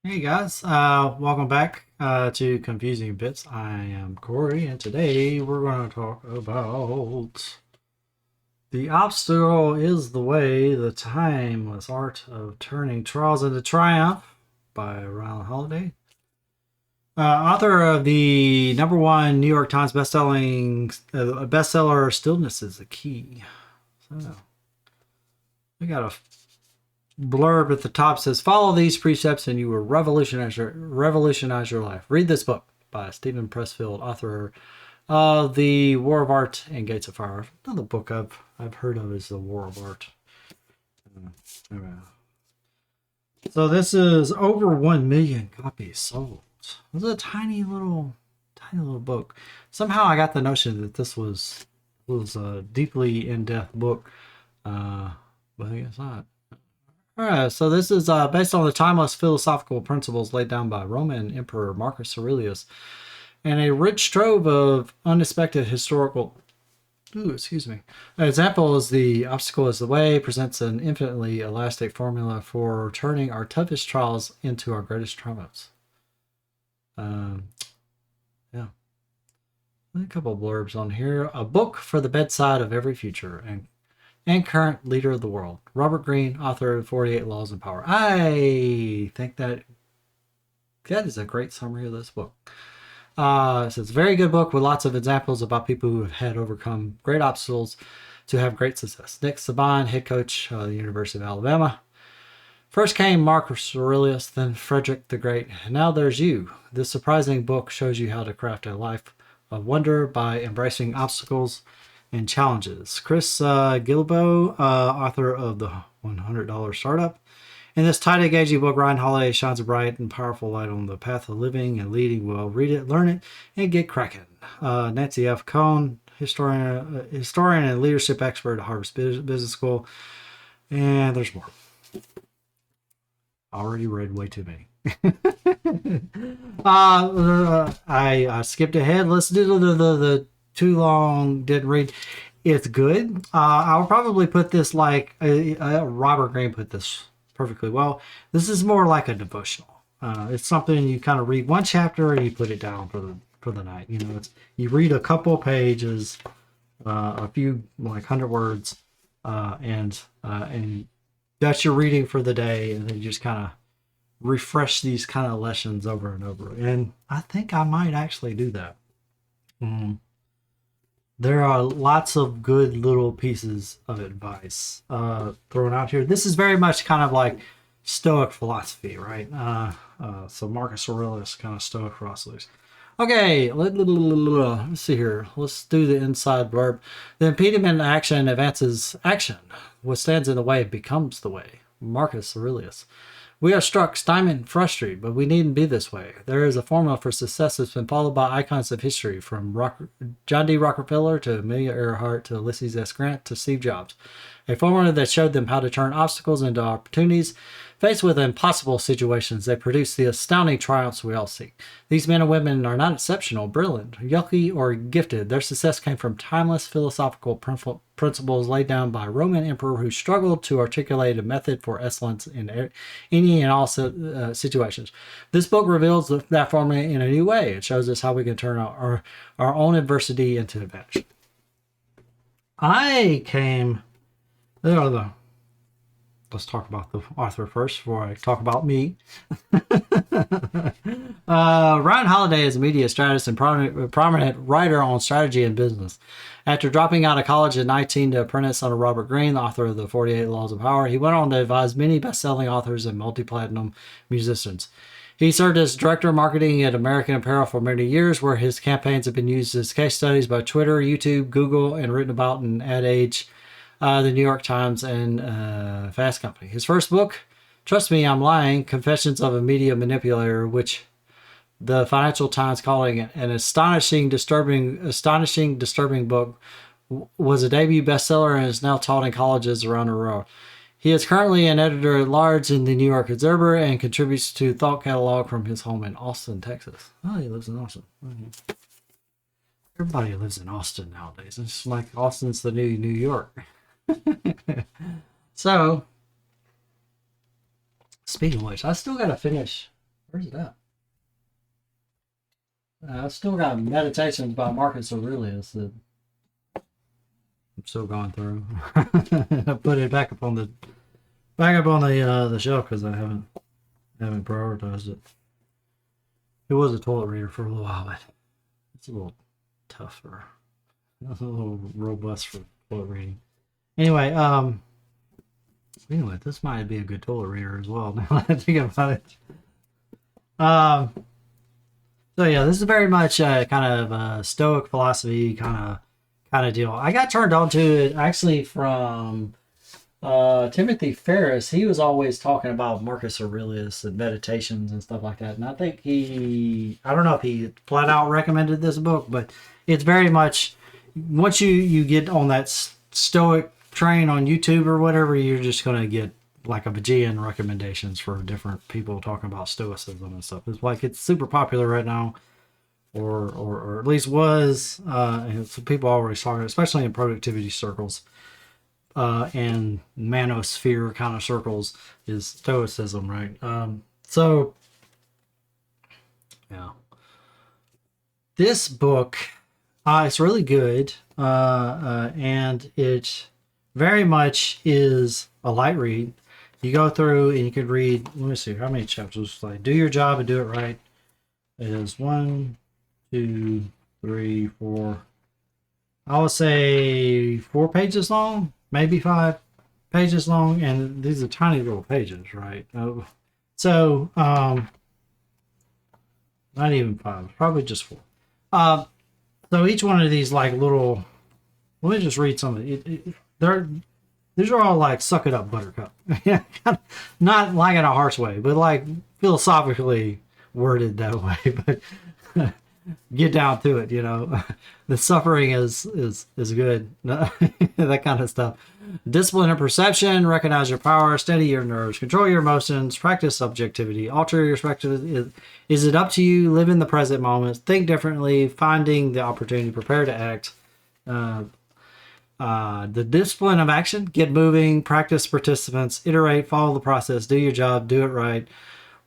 Hey guys, welcome back to Confusing Bits. I am Corey, and today we're going to talk about The Obstacle is the Way, the Timeless Art of Turning Trials into Triumph by Ryan Holiday. Author of the number one New York Times bestseller, Stillness is the Key. So, we got a blurb at the top says, follow these precepts and you will revolutionize your life. Read this book by Stephen Pressfield, author of The War of Art and Gates of Fire. Another book I've heard of is The War of Art. So this is over 1 million copies sold. It's a tiny little book. Somehow I got the notion that this was a deeply in-depth book, but I guess not. Alright, so this is based on the timeless philosophical principles laid down by Roman Emperor Marcus Aurelius, and a rich trove of unexpected historical. An example is the obstacle is the way presents an infinitely elastic formula for turning our toughest trials into our greatest triumphs. Yeah, a couple of blurbs on here. A book for the bedside of every future and current leader of the world. Robert Greene, author of 48 Laws of Power. I think that is a great summary of this book. So it's a very good book with lots of examples about people who have had overcome great obstacles to have great success. Nick Saban, head coach of the University of Alabama. First came Marcus Aurelius, then Frederick the Great, and now there's you. This surprising book shows you how to craft a life of wonder by embracing obstacles and challenges. Chris Guillebeau, author of the $100 Startup. In this tight, engaging book, Ryan Holiday shines a bright and powerful light on the path of living and leading well. Read it, learn it, and get cracking. Nancy F. Cohn, historian and leadership expert at Harvard Business School. And there's more. Already read way too many. I skipped ahead. Let's do the too long, didn't read. It's good. I would probably put this like Robert Greene put this perfectly well. This is more like a devotional. It's something you kind of read one chapter and you put it down for the night. You know, you read a couple pages, a few like 100 words, and that's your reading for the day, and then you just kind of refresh these kind of lessons over and over. And I think I might actually do that. There are lots of good little pieces of advice thrown out here. This is very much kind of like Stoic philosophy, right? So Marcus Aurelius, kind of Stoic philosophy. Okay, let's see here. Let's do the inside verb. The impediment action advances action. What stands in the way becomes the way. Marcus Aurelius. We are struck, stymied, frustrated, but we needn't be this way. There is a formula for success that's been followed by icons of history, from John D. Rockefeller to Amelia Earhart to Ulysses S. Grant to Steve Jobs. A formula that showed them how to turn obstacles into opportunities. Faced with impossible situations, they produce the astounding triumphs we all seek. These men and women are not exceptional, brilliant, lucky, or gifted. Their success came from timeless philosophical principles laid down by a Roman emperor who struggled to articulate a method for excellence in any and all situations. This book reveals that formula in a new way. It shows us how we can turn our own adversity into advantage. Let's talk about the author first before I talk about me. Ryan Holiday is a media strategist and prominent writer on strategy and business. After dropping out of college at 19 to apprentice under Robert Greene, the author of the 48 Laws of Power, he went on to advise many best-selling authors and multi-platinum musicians. He served as director of marketing at American Apparel for many years, where his campaigns have been used as case studies by Twitter, YouTube, Google, and written about in Ad Age, the New York Times, and Fast Company. His first book, Trust Me, I'm Lying, Confessions of a Media Manipulator, which the Financial Times calling it an astonishing, disturbing book, was a debut bestseller and is now taught in colleges around the world. He is currently an editor-at-large in the New York Observer and contributes to Thought Catalog from his home in Austin, Texas. Oh, he lives in Austin. Everybody lives in Austin nowadays. It's like Austin's the new New York. So, speaking of which, I still got to finish Where's it at? I still got Meditations by Marcus Aurelius that I'm still going through. I put it back up on the shelf because I haven't prioritized it. It was a toilet reader for a little while, but it's a little tougher. It's a little robust for toilet reading. Anyway, this might be a good toilet reader as well. Now that I think about it. So yeah, this is very much kind of Stoic philosophy kind of deal. I got turned on to it actually from Timothy Ferris. He was always talking about Marcus Aurelius and meditations and stuff like that. And I think I don't know if he flat out recommended this book, but it's very much, once you get on that Stoic train on YouTube or whatever, you're just going to get like a bajillion recommendations for different people talking about Stoicism and stuff. It's like, it's super popular right now, or at least was, and so people always talking, especially in productivity circles, and manosphere kind of circles, is Stoicism, right? So yeah, this book, it's really good, and it very much is a light read. You go through and you could read, let me see, how many chapters? Like, do your job and do it right. It is 1, 2, 3, 4. I would say 4 pages long, maybe 5 pages long, and these are tiny little pages, right? So, not even 5, probably just 4. So each one of these like little, let me just read some of it. These are all like suck it up, buttercup. Not like in a harsh way, but like philosophically worded that way. But get down to it, the suffering is good. That kind of stuff. Discipline and perception, recognize your power, steady your nerves, control your emotions, practice subjectivity, alter your perspective. Is it up to you? Live in the present moment, think differently, finding the opportunity, prepare to act. The discipline of action, get moving, practice participants, iterate, follow the process, do your job, do it right.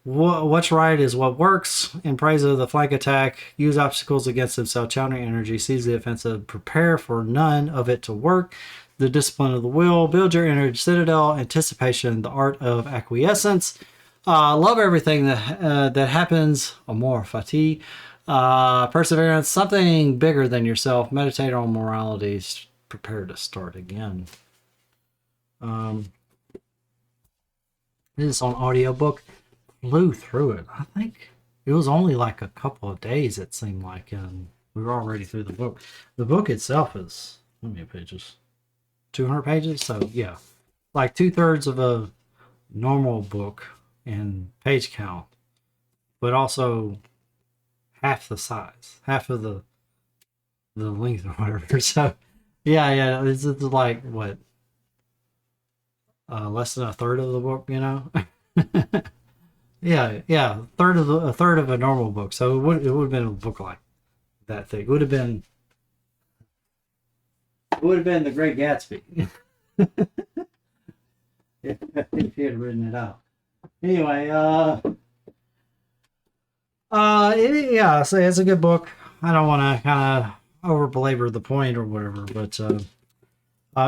What's right is what works. In praise of the flank attack, use obstacles against himself, channeling energy, seize the offensive, prepare for none of it to work. The discipline of the will, build your inner citadel, anticipation, the art of acquiescence. Love everything that happens, amor fati. Perseverance, something bigger than yourself, meditate on moralities, prepare to start again. This is on audiobook. Flew through it. I think it was only like a couple of days, it seemed like, and we were already through the book. The book itself is, how many pages? 200 pages? So yeah, like 2/3 of a normal book in page count, but also half the size, half of the length or whatever. So yeah, it's like what, less than a third of the book, Yeah, a third of a normal book. So it would have been a book like that thick. It would have been The Great Gatsby if he had written it out. Anyway, so it's a good book. I don't want to kind of over belabor the point or whatever, but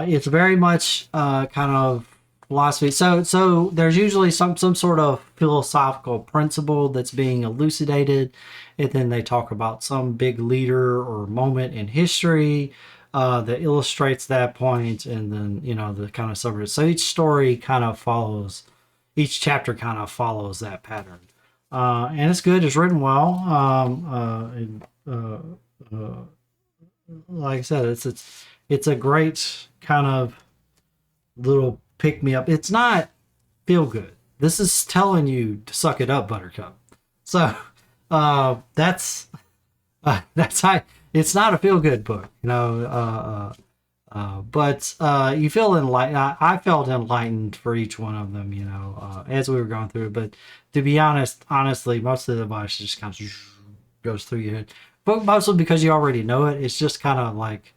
it's very much kind of philosophy. So there's usually some sort of philosophical principle that's being elucidated, and then they talk about some big leader or moment in history that illustrates that point, and then the kind of summary. So each story kind of follows, each chapter kind of follows that pattern, and it's good. It's written well. Like I said, it's a great kind of little pick me up. It's not feel good. This is telling you to suck it up, buttercup. So that's how, it's not a feel good book, but you feel enlightened. I felt enlightened for each one of them, as we were going through. But to be honestly, most of the advice just kind of goes through your head. But mostly because you already know it. It's just kind of like,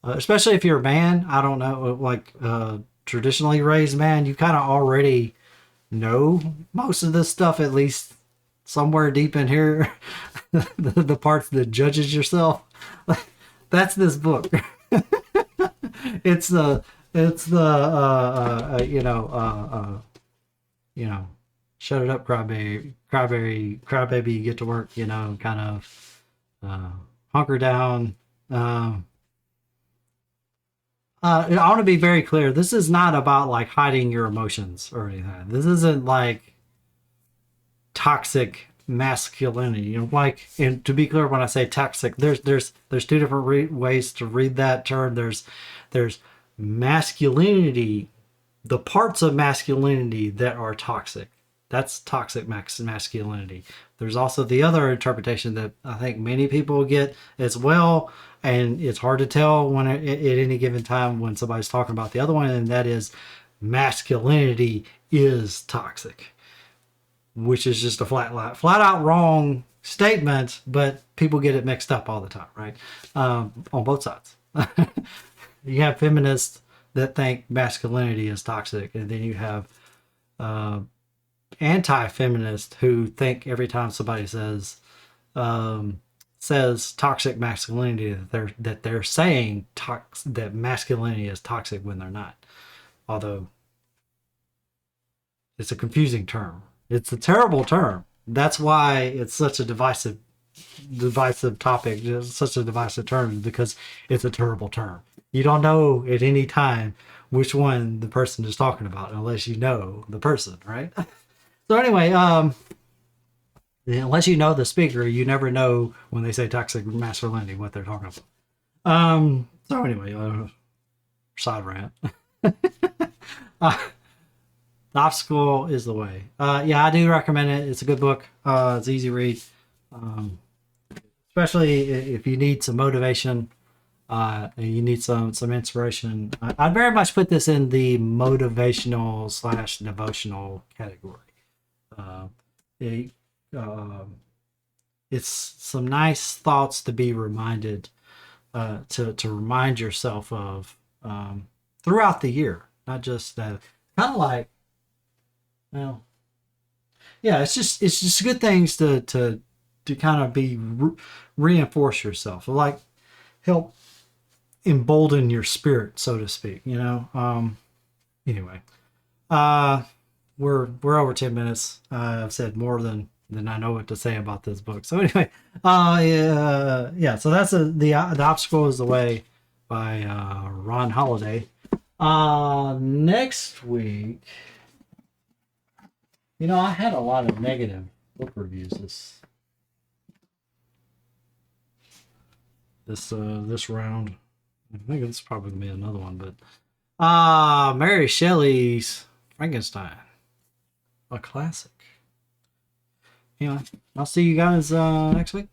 especially if you're a man, I don't know, like traditionally raised man, you kind of already know most of this stuff, at least somewhere deep in here, the parts that judges yourself. That's this book. It's the shut it up, crybaby, get to work, kind of hunker down. I want to be very clear. This is not about like hiding your emotions or anything. This isn't like toxic masculinity. Like, and to be clear, when I say toxic, there's two different ways to read that term. There's masculinity, the parts of masculinity that are toxic. That's toxic masculinity. There's also the other interpretation that I think many people get as well, and it's hard to tell when at any given time when somebody's talking about the other one, and that is masculinity is toxic, which is just a flat out wrong statement, but people get it mixed up all the time, right? On both sides. You have feminists that think masculinity is toxic, and then you have anti-feminists who think every time somebody says toxic masculinity that they're saying that masculinity is toxic when they're not. Although it's a confusing term. It's a terrible term. That's why it's such a divisive topic, it's such a divisive term, because it's a terrible term. You don't know at any time which one the person is talking about unless you know the person, right? So anyway, unless you know the speaker, you never know when they say toxic masculinity what they're talking about. So anyway, side rant. The Obstacle is the Way. Yeah, I do recommend it. It's a good book. It's an easy read, especially if you need some motivation. And you need some inspiration. I'd very much put this in the motivational / devotional category. It's some nice thoughts to be reminded, to remind yourself of throughout the year, not just that. Kind of like, well, yeah, it's just good things to kind of be reinforce yourself, like help embolden your spirit, so to speak. Anyway, we're over 10 minutes. I've said more than I know what to say about this book. So anyway, yeah. So that's the Obstacle is the Way by Ron Holiday. Next week, I had a lot of negative book reviews this round. I think it's probably gonna be another one, but Mary Shelley's Frankenstein, a classic. I'll see you guys next week.